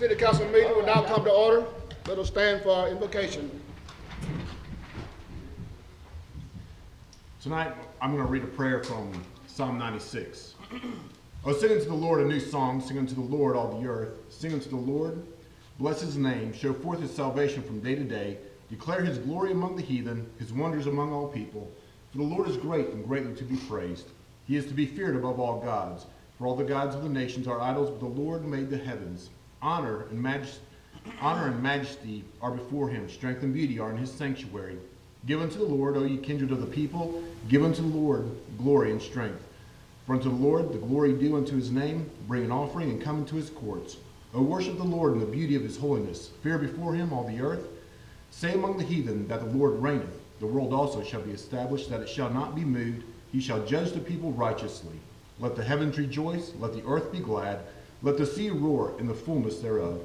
City Council meeting will now come to order. Let us stand for our invocation. Tonight, I'm going to read a prayer from Psalm 96. Oh, sing unto the Lord a new song. Sing unto the Lord all the earth. Sing unto the Lord. Bless his name. Show forth his salvation from day to day. Declare his glory among the heathen, his wonders among all people. For the Lord is great and greatly to be praised. He is to be feared above all gods. For all the gods of the nations are idols, but the Lord made the heavens. Honor and majesty are before him. Strength and beauty are in his sanctuary. Give unto the Lord, O ye kindred of the people. Give unto the Lord glory and strength. For unto the Lord the glory due unto his name. Bring an offering and come into his courts. O worship the Lord in the beauty of his holiness. Fear before him all the earth. Say among the heathen that the Lord reigneth. The world also shall be established, that it shall not be moved. He shall judge the people righteously. Let the heavens rejoice. Let the earth be glad. Let the sea roar in the fullness thereof.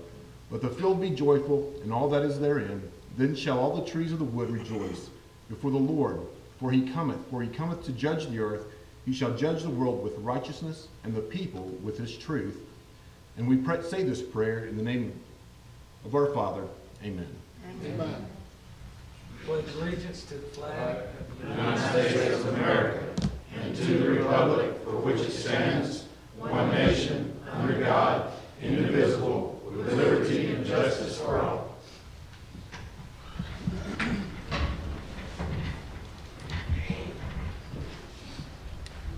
Let the field be joyful, and all that is therein. Then shall all the trees of the wood rejoice before the Lord. For he cometh to judge the earth. He shall judge the world with righteousness, and the people with his truth. And we say this prayer in the name of our Father. Amen. Amen. Pledge allegiance to the flag of the United States of America and to the republic for which it stands, one nation, under God, indivisible, with liberty and justice for all.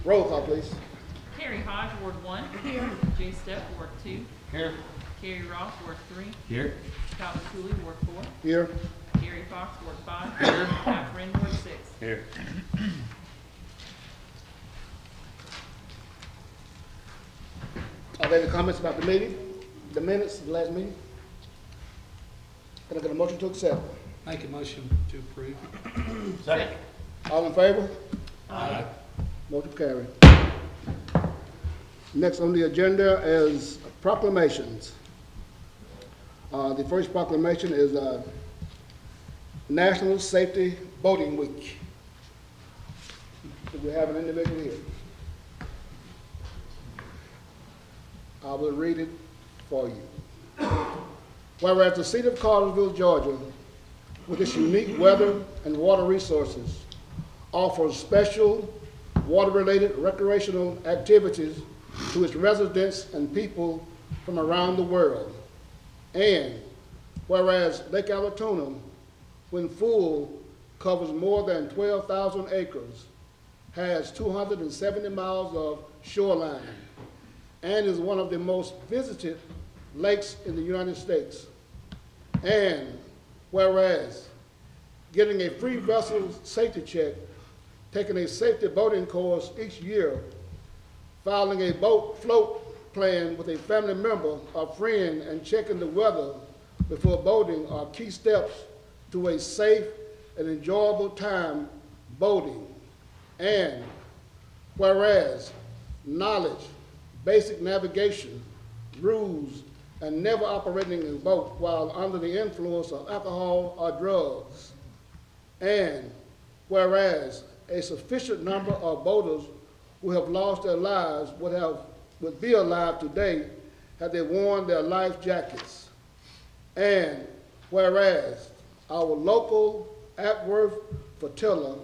Roll call, please. Carrie Hodge, Ward 1. Here. Jay Step, Ward 2. Here. Carrie Ross, Ward 3. Here. Calvin Cooley, Ward 4. Here. Gary Fox, Ward 5. Here. Pat Friend, Ward 6. Here. Are there any comments about the meeting? The minutes of the last meeting? Can I get a motion to accept? Make a motion to approve. Second. All in favor? Aye. Motion carried. Next on the agenda is proclamations. The first proclamation is National Safety Boating Week. Do we have an individual here? I will read it for you. Whereas the city of Cartersville, Georgia, with its unique weather and water resources, offers special water-related recreational activities to its residents and people from around the world. And whereas Lake Alatoona, when full, covers more than 12,000 acres, has 270 miles of shoreline, and is one of the most visited lakes in the United States. And whereas getting a free vessel safety check, taking a safety boating course each year, filing a boat float plan with a family member or friend, and checking the weather before boating are key steps to a safe and enjoyable time boating. And whereas knowledge, basic navigation, rules, and never operating a boat while under the influence of alcohol or drugs. And whereas a sufficient number of boaters who have lost their lives would be alive today had they worn their life jackets. And whereas our local Atworth Flotilla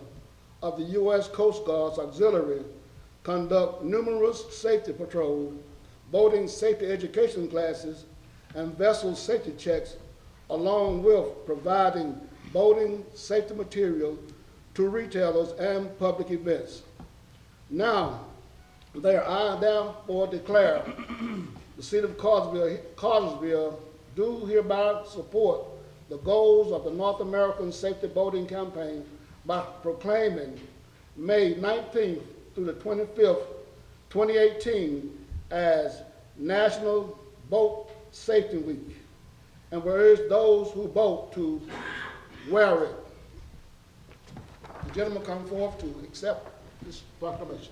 of the U.S. Coast Guard's Auxiliary conduct numerous safety patrols, boating safety education classes, and vessel safety checks, along with providing boating safety material to retailers and public events. Now, I therefore declare the city of Cartersville do hereby support the goals of the North American Safety Boating Campaign by proclaiming May 19th through the 25th, 2018 as National Boat Safety Week, and we urge those who boat to wear it. The gentleman come forth to accept this proclamation.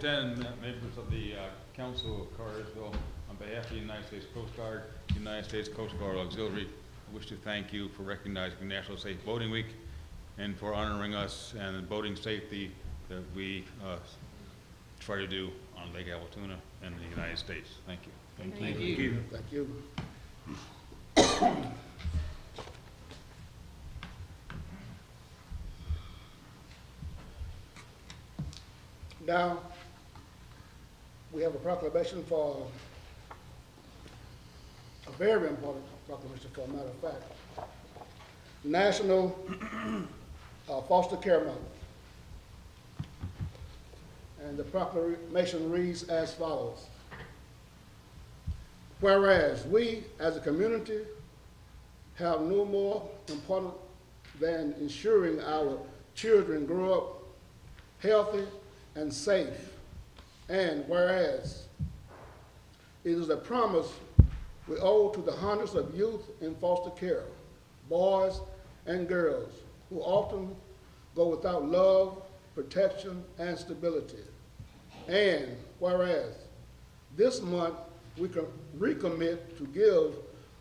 Ten, members of the Council of Cartersville, on behalf of the United States Coast Guard, United States Coast Guard Auxiliary, I wish to thank you for recognizing National Safe Boating Week and for honoring us and boating safety that we try to do on Lake Albatuna and the United States. Thank you. Thank you. Thank you. Now, we have a proclamation for a very important proclamation, for a matter of fact. National Foster Care Month. And the proclamation reads as follows. Whereas we as a community have no more important than ensuring our children grow up healthy and safe. And whereas it is a promise we owe to the hundreds of youth in foster care, boys and girls, who often go without love, protection, and stability. And whereas this month we can recommit to give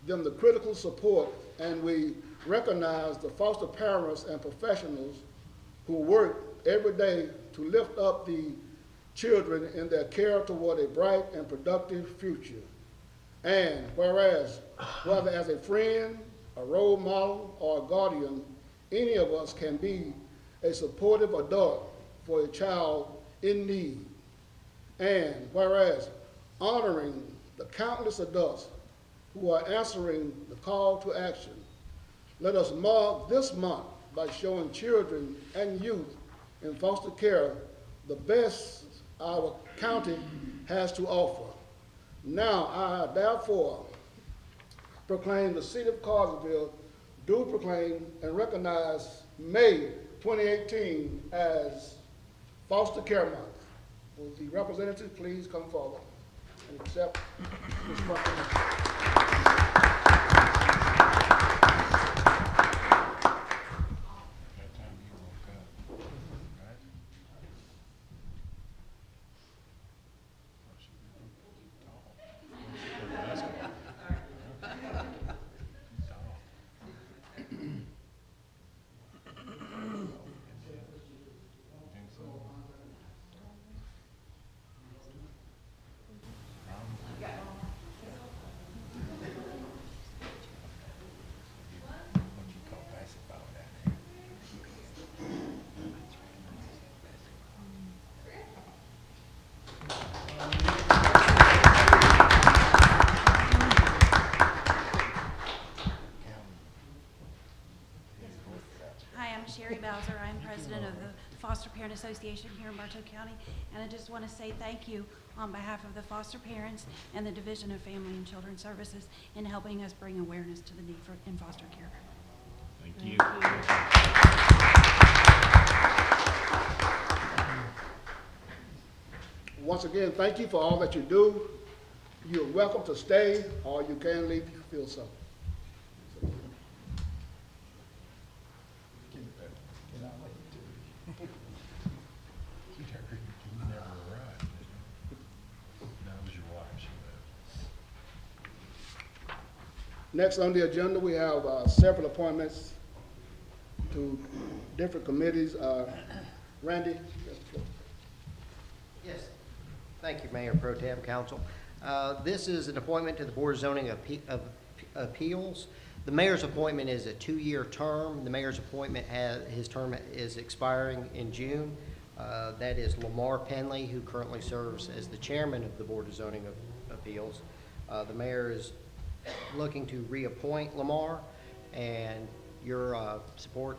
them the critical support, and we recognize the foster parents and professionals who work every day to lift up the children in their care toward a bright and productive future. And whereas, whether as a friend, a role model, or a guardian, any of us can be a supportive adult for a child in need. And whereas, honoring the countless adults who are answering the call to action, let us mark this month by showing children and youth in foster care the best our county has to offer. Now, I therefore proclaim the city of Cartersville do proclaim and recognize May 2018 as Foster Care Month. Will the representative please come forward and accept this proclamation? Sherry Bowser. I'm president of the Foster Parent Association here in Bartow County, and I just want to say thank you on behalf of the foster parents and the Division of Family and Children's Services in helping us bring awareness to the need in foster care. Thank you. Once again, thank you for all that you do. You're welcome to stay, or you can leave if you feel so. Next on the agenda, we have several appointments to different committees. Randy? Yes. Thank you, Mayor Pro Tem, Council. This is an appointment to the Board of Zoning Appeals. The mayor's appointment is a 2-year term. The mayor's appointment his term is expiring in June. That is Lamar Penley, who currently serves as the chairman of the Board of Zoning Appeals. The mayor is looking to reappoint Lamar, and your support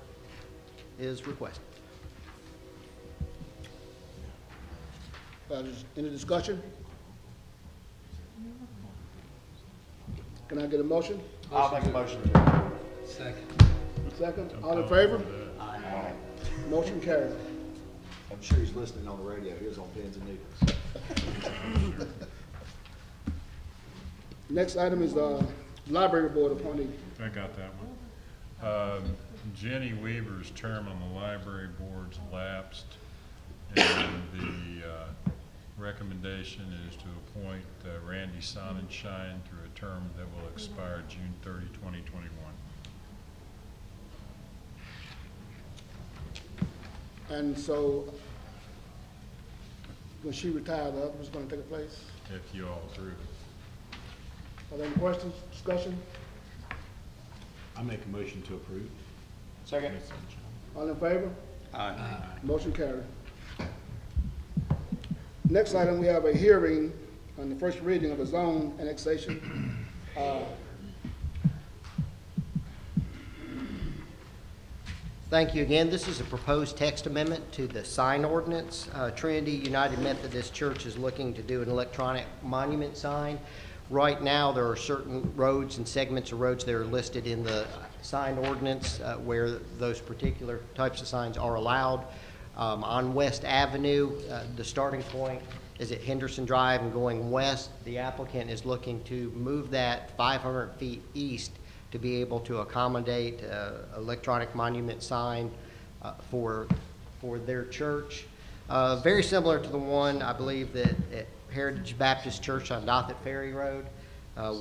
is requested. Any discussion? Can I get a motion? I'll make a motion. Second. Second, all in favor? Motion carried. I'm sure he's listening on the radio. He was on pins and needles. Next item is library board appointee. I got that one. Jenny Weaver's term on the library board's lapsed, and the recommendation is to appoint Randy Sonnenschein through a term that will expire June 30, 2021. And so, when she retired, the other was going to take place. If you all approve. Are there any questions, discussion? I make a motion to approve. Second. All in favor? Aye. Motion carried. Next item, we have a hearing on the first reading of a zone annexation. Thank you again. This is a proposed text amendment to the sign ordinance. Trinity United Methodist Church is looking to do an electronic monument sign. Right now, there are certain roads and segments of roads that are listed in the sign ordinance where those particular types of signs are allowed. On West Avenue, the starting point is at Henderson Drive and going west. The applicant is looking to move that 500 feet east to be able to accommodate electronic monument sign for their church. Very similar to the one, I believe, that at Heritage Baptist Church on Dothat Ferry Road.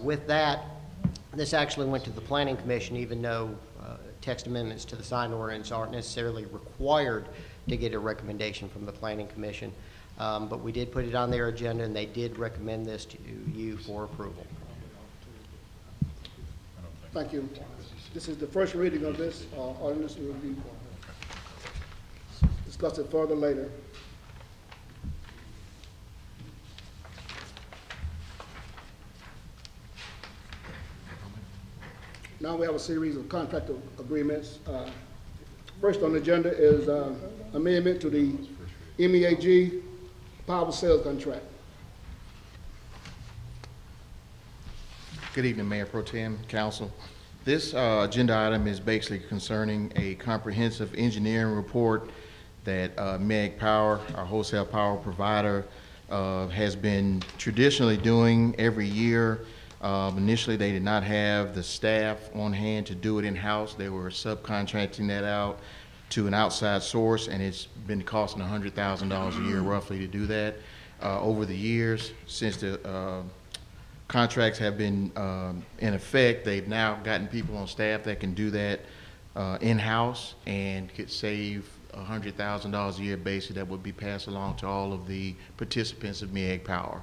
With that, this actually went to the Planning Commission, even though text amendments to the sign ordinance aren't necessarily required to get a recommendation from the Planning Commission. But we did put it on their agenda, and they did recommend this to you for approval. Thank you. This is the first reading of this ordinance. We will be discuss it further later. Now we have a series of contract agreements. First on the agenda is amendment to the MEAG power sales contract. Good evening, Mayor Pro Tem, Council. This agenda item is basically concerning a comprehensive engineering report that MEAG Power, our wholesale power provider, has been traditionally doing every year. Initially, they did not have the staff on hand to do it in-house. They were subcontracting that out to an outside source, and it's been costing $100,000 a year roughly to do that. Over the years, since the contracts have been in effect, they've now gotten people on staff that can do that in-house and could save $100,000 a year basically that would be passed along to all of the participants of MEAG Power.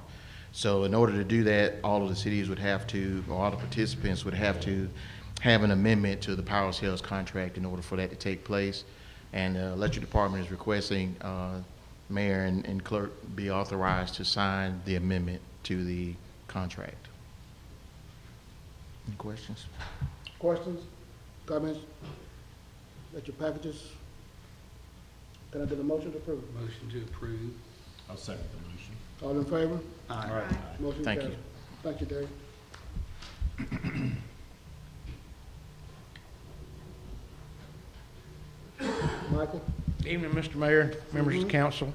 So in order to do that, all of the cities would have to, or all the participants would have to have an amendment to the power sales contract in order for that to take place. And the electric department is requesting mayor and clerk be authorized to sign the amendment to the contract. Any questions? Questions, comments? Got your packages? Can I get a motion to approve? Motion to approve. I'll second the motion. All in favor? Aye. Motion Thank carried. you. Thank you, Dave. Michael? Evening, Mr. Mayor, members of the council.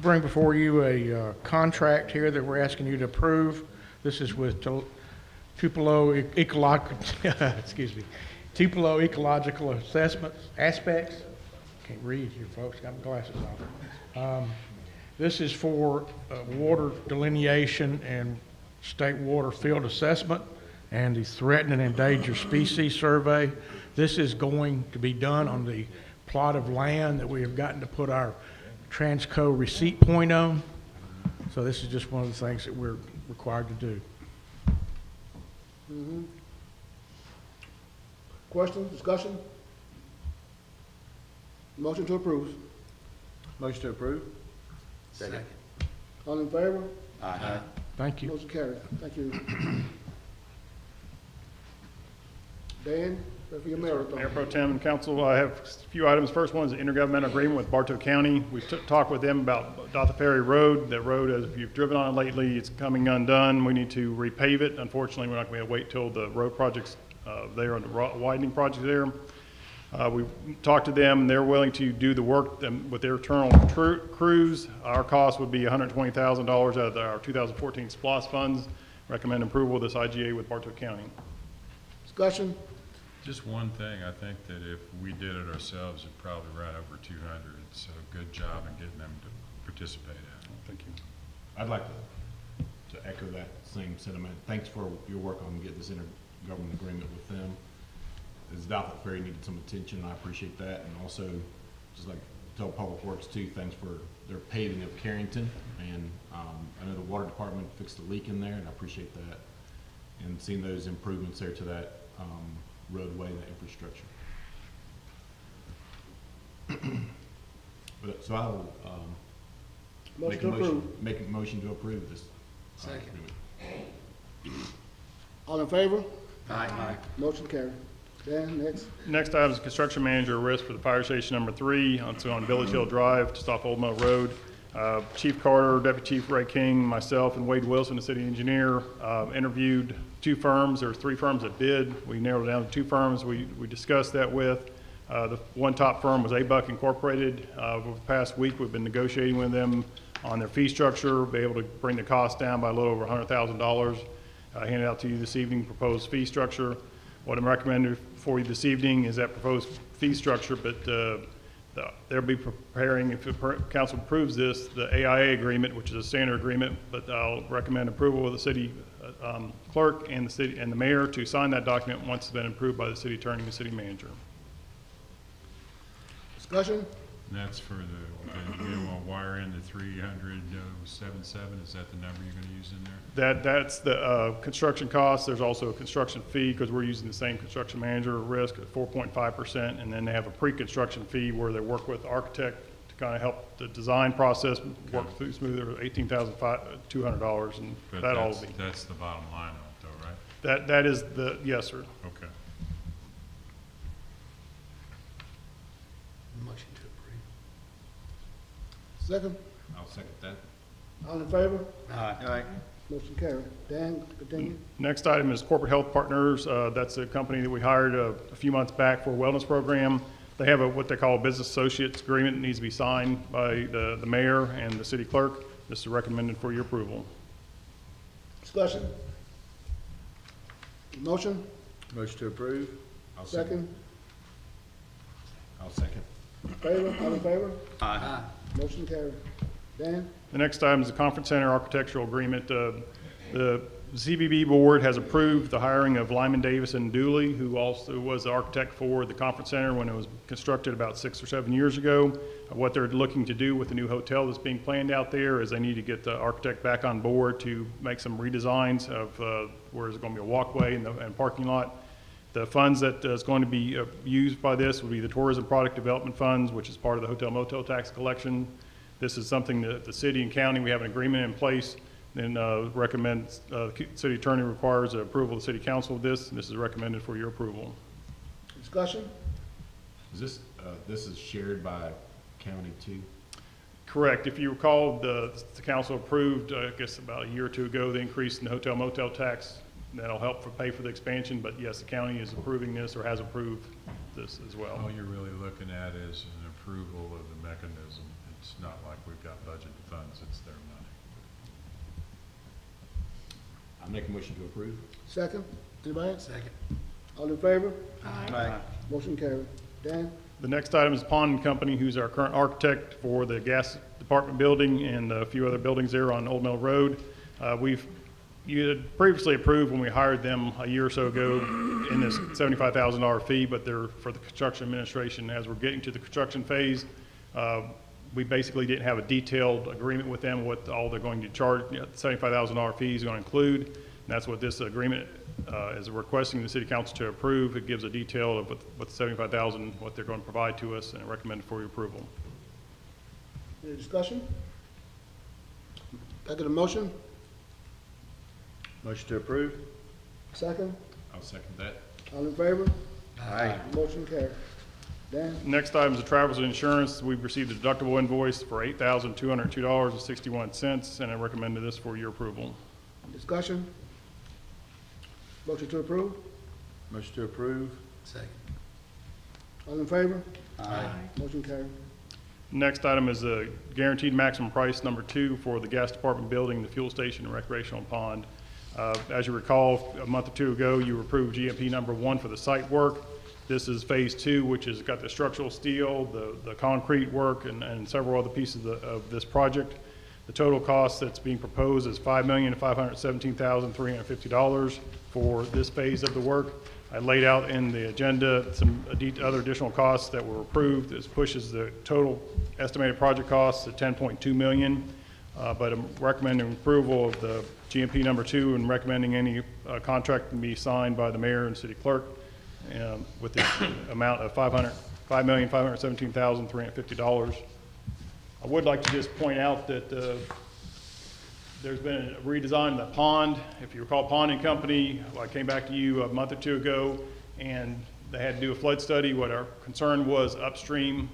Bring before you a contract here that we're asking you to approve. This is with Tupelo Tupelo Ecological Assessment Aspects. Can't read here, folks, got my glasses on. This is for water delineation and state water field assessment and the threatened and endangered species survey. This is going to be done on the plot of land that we have gotten to put our Transco receipt point on. So this is just one of the things that we're required to do. Mm-hmm. Questions, discussion? Motion to approve. Motion to approve? Second. All in favor? Aye. Thank you. Motion carried. Thank you. Dan, for your marathon. Mayor Pro Tem and Council, I have a few items. First one is an intergovernmental agreement with Bartow County. We've talked with them about Dothat Ferry Road. That road, as if you've driven on it lately, it's coming undone. We need to repave it. Unfortunately, we're not going to wait till the road project's there, on the widening project there. We talked to them. They're willing to do the work with their internal crews. Our cost would be $120,000 out of our 2014 SPLOST funds. Recommend approval of this IGA with Bartow County. Discussion? Just one thing, I think that if we did it ourselves, it'd probably run over 200. So good job in getting them participate in. Thank you. I'd like to echo that same sentiment. Thanks for your work on getting this intergovernmental agreement with them. As Dothert Ferry needed some attention, and I appreciate that. And also, just like to tell Public Works too, thanks for their paving of Carrington. And I know the water department fixed the leak in there, and I appreciate that. And seeing those improvements there to that roadway and that infrastructure. So I will make a motion to approve this agreement. All in favor? Aye. Motion carried. Dan, next. Next item is construction manager risk for the fire station number 3. It's on Village Hill Drive, just off Old Mill Road. Chief Carter, Deputy Chief Ray King, myself, and Wade Wilson, the city engineer, interviewed 2 firms. There were 3 firms that bid. We narrowed it down to 2 firms we discussed that with. The one top firm was A-Buck Incorporated. Over the past week, we've been negotiating with them on their fee structure, be able to bring the cost down by a little over $100,000. Handed out to you this evening, proposed fee structure. What I'm recommending for you this evening is that proposed fee structure, but they'll be preparing, if the council approves this, the AIA agreement, which is a standard agreement, but I'll recommend approval of the city clerk and the mayor to sign that document once it's been approved by the city attorney and the city manager. Discussion? And that's for you want to wire in the 300,77, is that the number you're going to use in there? That's the construction cost. There's also a construction fee because we're using the same construction manager risk at 4.5%, and then they have a pre-construction fee where they work with the architect to kind of help the design process work through smoother, $18,200, and But that all will be. that's the bottom line of it though, right? That is the, yes, sir. Okay. Motion to approve. Second? I'll second that. All in favor? Aye. Motion carried. Dan, continue. Next item is Corporate Health Partners. That's a company that we hired a few months back for a wellness program. They have what they call a business associates agreement that needs to be signed by the mayor and the city clerk. This is recommended for your approval. Discussion? Motion? Motion to approve. I'll Second? I'll second. Favor? All in favor? Aye. Motion carried. Dan? The next item is the Conference Center Architectural Agreement. The CBB Board has approved the hiring of Lyman Davis and Dooley, who also was the architect for the Conference Center when it was constructed about 6 or 7 years ago. What they're looking to do with the new hotel that's being planned out there is they need to get the architect back on board to make some redesigns of where there's going to be a walkway and parking lot. The funds that is going to be used by this will be the Tourism Product Development Funds, which is part of the hotel motel tax collection. This is something that the city and county, we have an agreement in place, and recommend, city attorney requires approval of the city council of this, and this is recommended for your approval. Discussion? Is this is shared by county too? Correct. If you recall, the council approved, I guess about a year or 2 ago, the increase in the hotel motel tax. That'll help pay for the expansion, but yes, the county is approving this or has approved this as well. All you're really looking at is an approval of the mechanism. It's not like we've got budget funds, it's their money. I make a motion to approve. Second? Anybody? Second. All in favor? Aye. Motion carried. Dan? The next item is Pond Company, who's our current architect for the gas department building and a few other buildings there on Old Mill Road. You had previously approved when we hired them a year or so ago in this $75,000 fee, but they're for the construction administration. As we're getting to the construction phase, we basically didn't have a detailed agreement with them what all they're going to charge. The $75,000 fee is going to include, and that's what this agreement is requesting the city council to approve. It gives a detail of what the $75,000, what they're going to provide to us, and recommended for your approval. Any discussion? Can I get a motion? Motion to approve. Second? I'll second that. All in favor? Aye. Motion carried. Dan? Next item is the travelers insurance. We've received a deductible invoice for $8,202.61, and I recommended this for your approval. Discussion? Motion to approve? Motion to approve. Second. All in favor? Aye. Motion carried. Next item is the guaranteed maximum price number 2 for the gas department building, the fuel station, and recreational pond. As you recall, a month or 2 ago, you approved GMP number 1 for the site work. This is phase two, which has got the structural steel, the concrete work, and several other pieces of this project. The total cost that's being proposed is $5,517,350 for this phase of the work. I laid out in the agenda some other additional costs that were approved. This pushes the total estimated project costs to $10.2 million. But I'm recommending approval of the GMP number 2 and recommending any contract to be signed by the mayor and city clerk with the amount of $5,517,350. I would like to just point out that there's been a redesign of the pond. If you recall, Ponding Company, I came back to you a month or two ago, and they had to do a flood study. What our concern was upstream,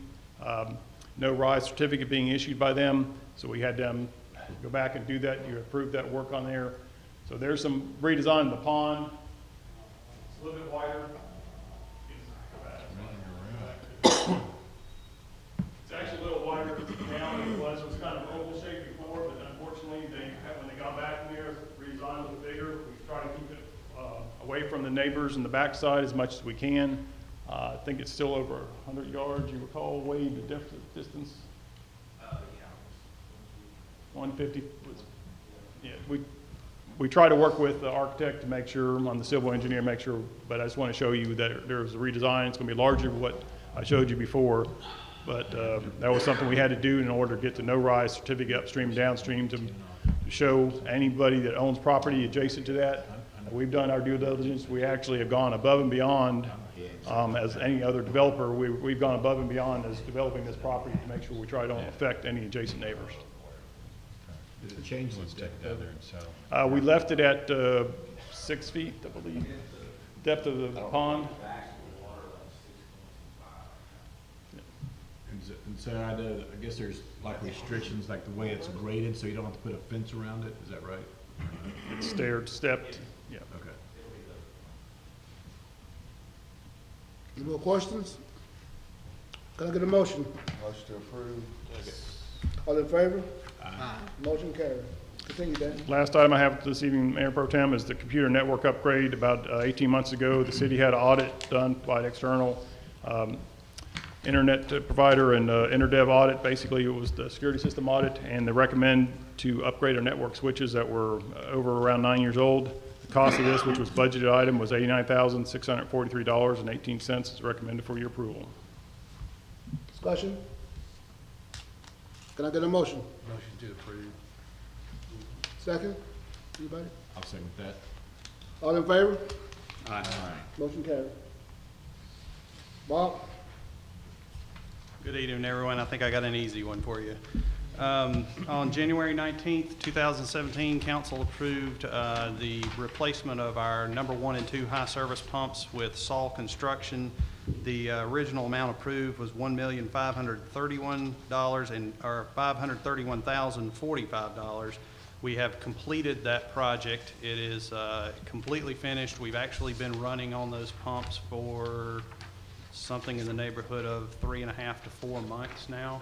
no rise certificate being issued by them, so we had them go back and do that. You approved that work on there. So there's some redesign of the pond. It's a little bit wider. It's actually a little wider now than it was. It was kind of oval shaped before, but unfortunately, when they got back in there, redesigned a little bigger. We try to keep it away from the neighbors and the backside as much as we can. I think it's still over 100 yards. You recall, Wade, the distance? 150 was, yeah, we try to work with the architect to make sure, on the civil engineer, make sure, but I just want to show you that there's a redesign. It's going to be larger than what I showed you before, but that was something we had to do in order to get the no-rise certificate upstream and downstream to show anybody that owns property adjacent to that. We've done our due diligence. We actually have gone above and beyond, as any other developer, we've gone above and beyond as developing this property to make sure we try to don't affect any adjacent neighbors. Did it change the Let's depth take of that it? there and settle. We left it at 6 feet, I believe, depth of the pond. And so I guess there's like restrictions, like the way it's graded, so you don't have to put a fence around it, is that right? It's staired, stepped, yeah. Okay. Any more questions? Can I get a motion? Motion to approve. All in favor? Motion carried. Continue, Dan. Last item I have this evening, Mayor Pro Tem, is the computer network upgrade. About 18 months ago, the city had an audit done by an external internet provider and InterDev audit. Basically, it was the security system audit, and they recommend to upgrade our network switches that were over around 9 years old. The cost of this, which was budgeted item, was $89,643.18. It's recommended for your approval. Discussion? Can I get a motion? Motion to approve. Second? Anybody? I'll second that. All in favor? Aye. Motion carried. Bob? Good evening, everyone. I think I got an easy one for you. On January 19th, 2017, council approved the replacement of our number 1 and 2 high service pumps with Saul Construction. The original amount approved was $531,045. We have completed that project. It is completely finished. We've actually been running on those pumps for something in the neighborhood of 3.5 to 4 months now.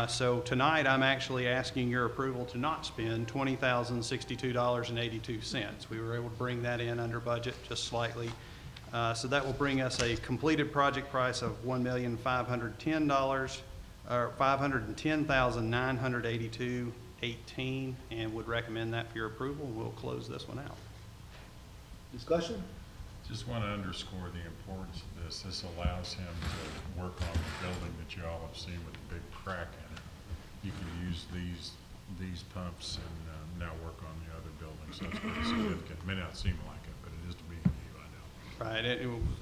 So tonight, I'm actually asking your approval to not spend $20,062.82. We were able to bring that in under budget just slightly. So that will bring us a completed project price of $1,510,000, or $510,982.18, and would recommend that for your approval. We'll close this one out. Discussion? Just want to underscore the importance of this. This allows him to work on the building that you all have seen with the big crack in it. You can use these pumps and now work on the other buildings. So it's pretty significant. It may not seem like it, but it is to me and you, I know. Right,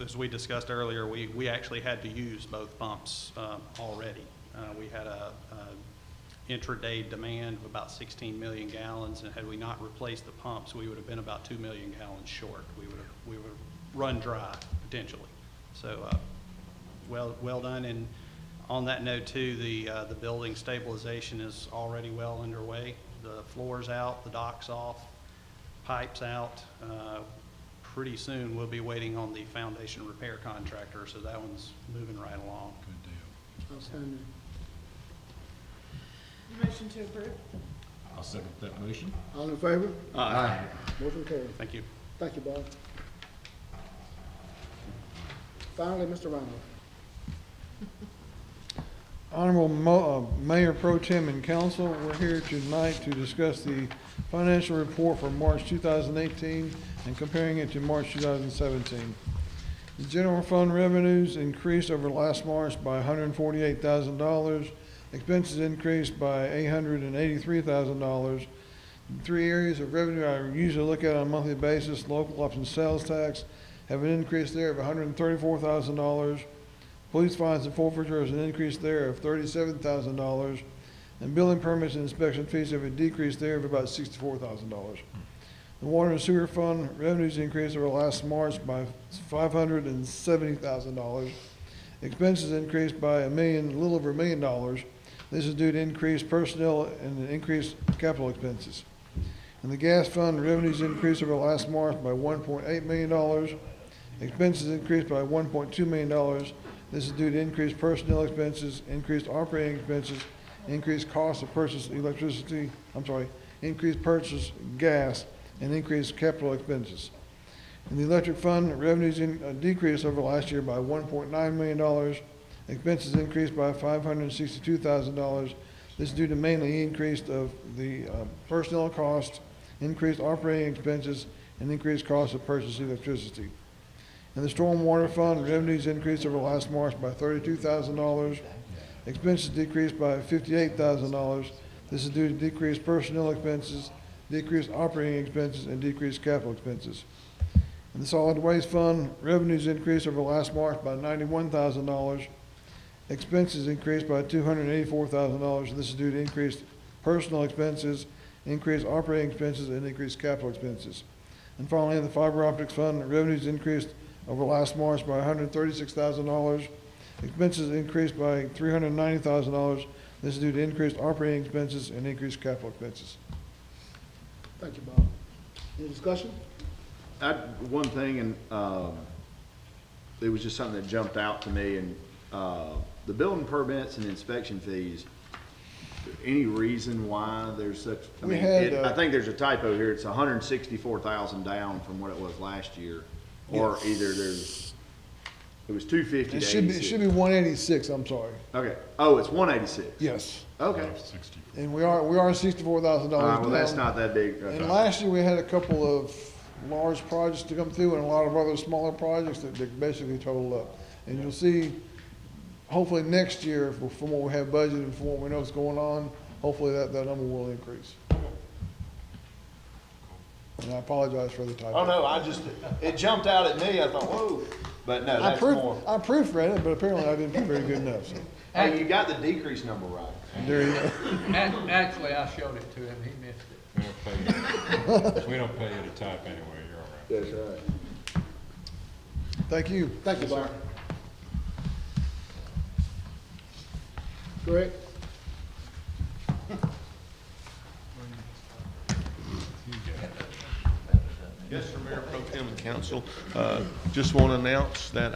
as we discussed earlier, we actually had to use both pumps already. We had a intraday demand of about 16 million gallons, and had we not replaced the pumps, we would have been about 2 million gallons short. We would have run dry potentially. So well done. And on that note too, the building stabilization is already well underway. The floor's out, the dock's off, pipes out. Pretty soon we'll be waiting on the foundation repair contractor, so that one's moving right along. Good deal. Outstanding. Motion to approve. I'll second that motion. All in favor? Aye. Motion carried. Thank you. Thank you, Bob. Finally, Mr. Reynolds. Honorable Mayor Pro Tem and Council, we're here tonight to discuss the financial report for March 2018 and comparing it to March 2017. The general fund revenues increased over last March by $148,000. Expenses increased by $883,000. Three areas of revenue I usually look at on a monthly basis: local option sales tax have an increase there of $134,000. Police fines and forfeiture has an increase there of $37,000. And building permits and inspection fees have a decrease there of about $64,000. The water and sewer fund revenues increased over last March by $570,000. Expenses increased by a little over $1 million. This is due to increased personnel and increased capital expenses. And the gas fund revenues increased over last March by $1.8 million. Expenses increased by $1.2 million. This is due to increased personnel expenses, increased operating expenses, increased cost of purchase increased purchase gas, and increased capital expenses. In the electric fund, revenues decreased over last year by $1.9 million. Expenses increased by $562,000. This is due to mainly increase of the personnel cost, increased operating expenses, and increased cost of purchase electricity. In the stormwater fund, revenues increased over last March by $32,000. Expenses decreased by $58,000. This is due to decreased personnel expenses, decreased operating expenses, and decreased capital expenses. In the solid waste fund, revenues increased over last March by $91,000. Expenses increased by $284,000. This is due to increased personal expenses, increased operating expenses, and increased capital expenses. And finally, in the fiber optics fund, revenues increased over last March by $136,000. Expenses increased by $390,000. This is due to increased operating expenses and increased capital expenses. Thank you, Bob. Any discussion? One thing, and it was just something that jumped out to me, and the building permits and inspection fees, any reason why there's such, I think there's a typo here. It's 164,000 down from what it was last year. Or either it was 250 to 86. It should be 186, I'm sorry. Okay. Oh, it's 186. Yes. Okay. And we are $64,000 down. Well, that's not that big. Okay. And last year we had a couple of large projects to come through and a lot of other smaller projects that basically totaled up. And you'll see, hopefully next year, from what we have budgeted and from what we know is going on, hopefully that number will increase. And I apologize for the typo. Oh, no, it jumped out at me. I thought, whoa. But no, that's more. I proofread it, but apparently I didn't do very good enough. So. Oh, you got the decrease number right. There you go. Actually, I showed it to him. He missed it. We don't pay you to type anyway. You're all right. That's right. Thank you. Thank you, Bob. Greg? Yes, sir, Mayor Pro Tem and Council. Just want to announce that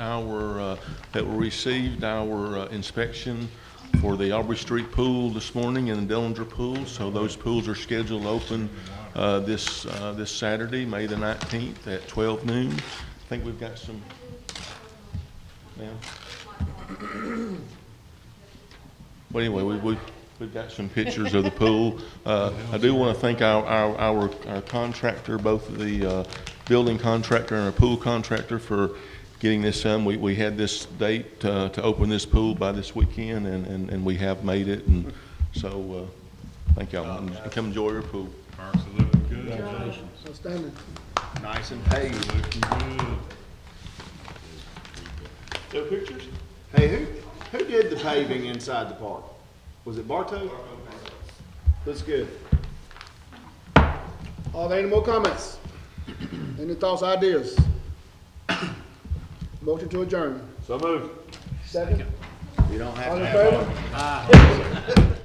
that we received our inspection for the Aubrey Street pool this morning and the Dillinger pool. So those pools are scheduled to open this Saturday, May the 19th at 12 noon. I think we've got some, but anyway, we've got some pictures of the pool. I do want to thank our contractor, both the building contractor and our pool contractor, for getting this done. We had this date to open this pool by this weekend, and we have made it. And so thank y'all. And come enjoy your pool. Parks are looking good. Congratulations. Outstanding. Nice and paved. Looking good. No pictures? Hey, who did the paving inside the park? Was it Bartow? Looks good. Are there any more comments? Any thoughts, ideas? Motion to adjourn. So moved. Second. You don't have All to in have favor? one.